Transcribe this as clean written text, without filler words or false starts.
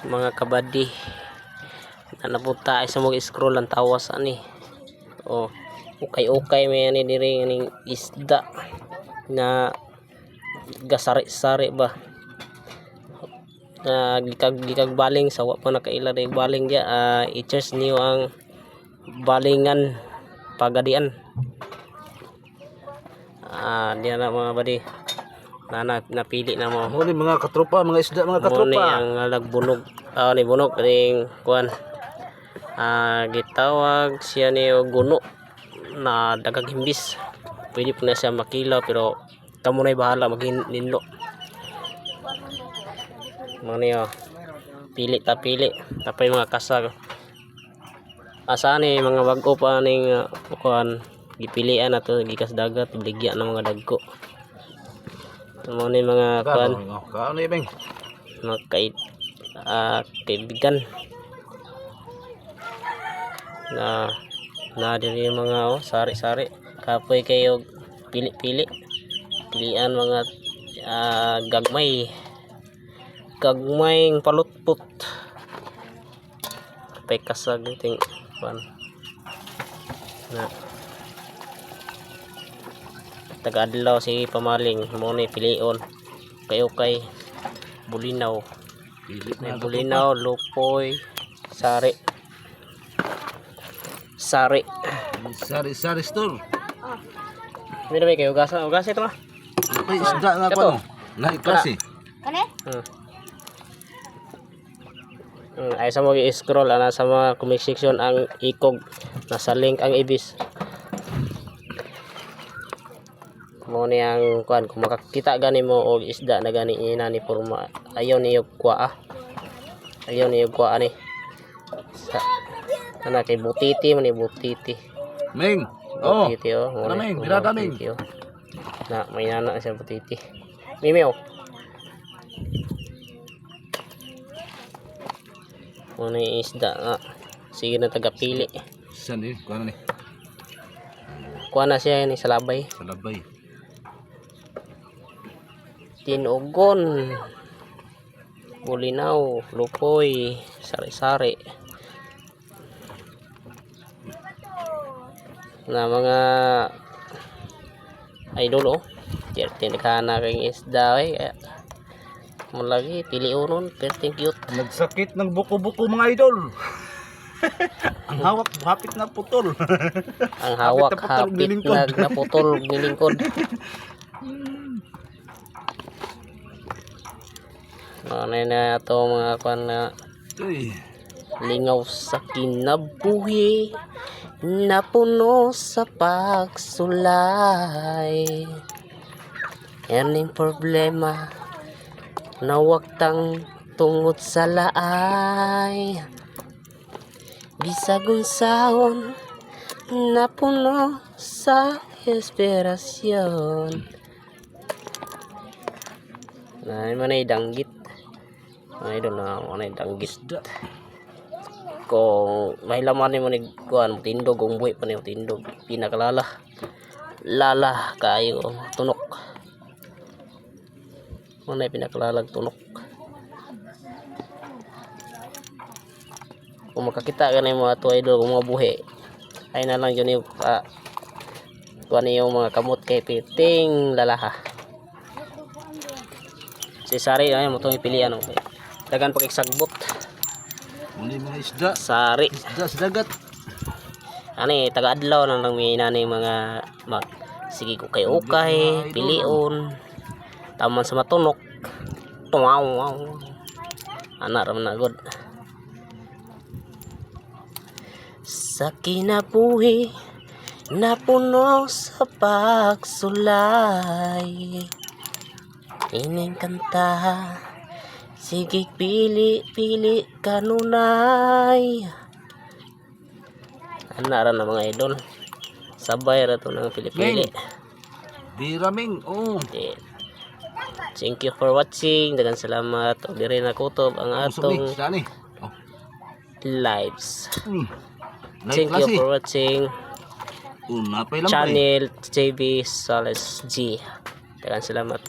mga kabady na napunta ay sa mag-scroll ang tawas ani. Oh, ukay-ukay may ani diri ning isda na gasari-sari ba na gikag baling sa wa pa nakaila day baling dia. I-cheers niyo ang balingan pagadian. Diyan na mga badi na napili na mo. Muli mga katropa, mga isda, mga katropa. Muli ang nagbunog ni bunog ring kuan. Gitawag siya ni guno na dagang himbis. Pwede po na siya makilaw pero kamo na bahala maghinlo. Mga niyo pili tapay mga kasag. Asa ni mga bago pa ning kuan gipilian ato gikas dagat bligya ng mga dagko. Mo ni mga kuan kaano ibeng mga kaibigan na diri mga sari-sari kapoy kayo pilian mga gagmayng palutpot pay kasag ting kuan na taga-adlaw si pamaling mo ni pilion kay bulinaw may bulinaw lupoy sari sari store. Mira ba kayo ugas ito na Ay isda nga pa no na klase Kani? Ay sa mo i-scroll ana sa mga comment section ang ikog nasa link ang ibis mo ni ang kuan kung makakita gani mo og isda na gani ina ni porma ayon niyo kuha ni sa ana kay butiti man ni butiti Ming butiti ano Ming birada Ming na may nana siya butiti mimeo mo ni isda nga sige na tagapili san ni kuan ni kuha na siya ni sa labay tinugon bulinaw lupoy sari-sari na mga idol tinakana kay isda mo lagi pili unon perting cute nagsakit ng buko-buko mga idol. Ang hawak hapit na putol. ang hawak hapit na putol nilingkod. Na ito mga kuan na lingaw sa kinabuhi na puno sa pagsulay. Yaning problema na waktang tungod sa laay. Bisag unsaon na puno sa inspirasyon. Na manay danggit. Ay do na manay danggit. Kung may laman mo ni kuan tindog ang buhi pa ni tindog pinakalala lala kayo tunok manay pinakalalag tunok. Kung makakita ka na yung mga to idol kung mga buhi ay na lang yun yung kuan yung mga kamot kay piting lalaha si sari ay mo itong ipilian dagan pagkiksagbot muli mga isda sari isda sa dagat ani taga-adlaw nang may inani mga sige ko kay ukay pilion taman sa matunok tumaw anak raman na god sa kinabuhi na puno sa pagsulay ining kanta sige pili kanunay anak ra na mga idol sabay ra to ng pili Bira Ming okay. Thank you for watching dagan salamat og diri na kutob ang atong lives. Thank you for watching channel JB Sales G. Dagan salamat.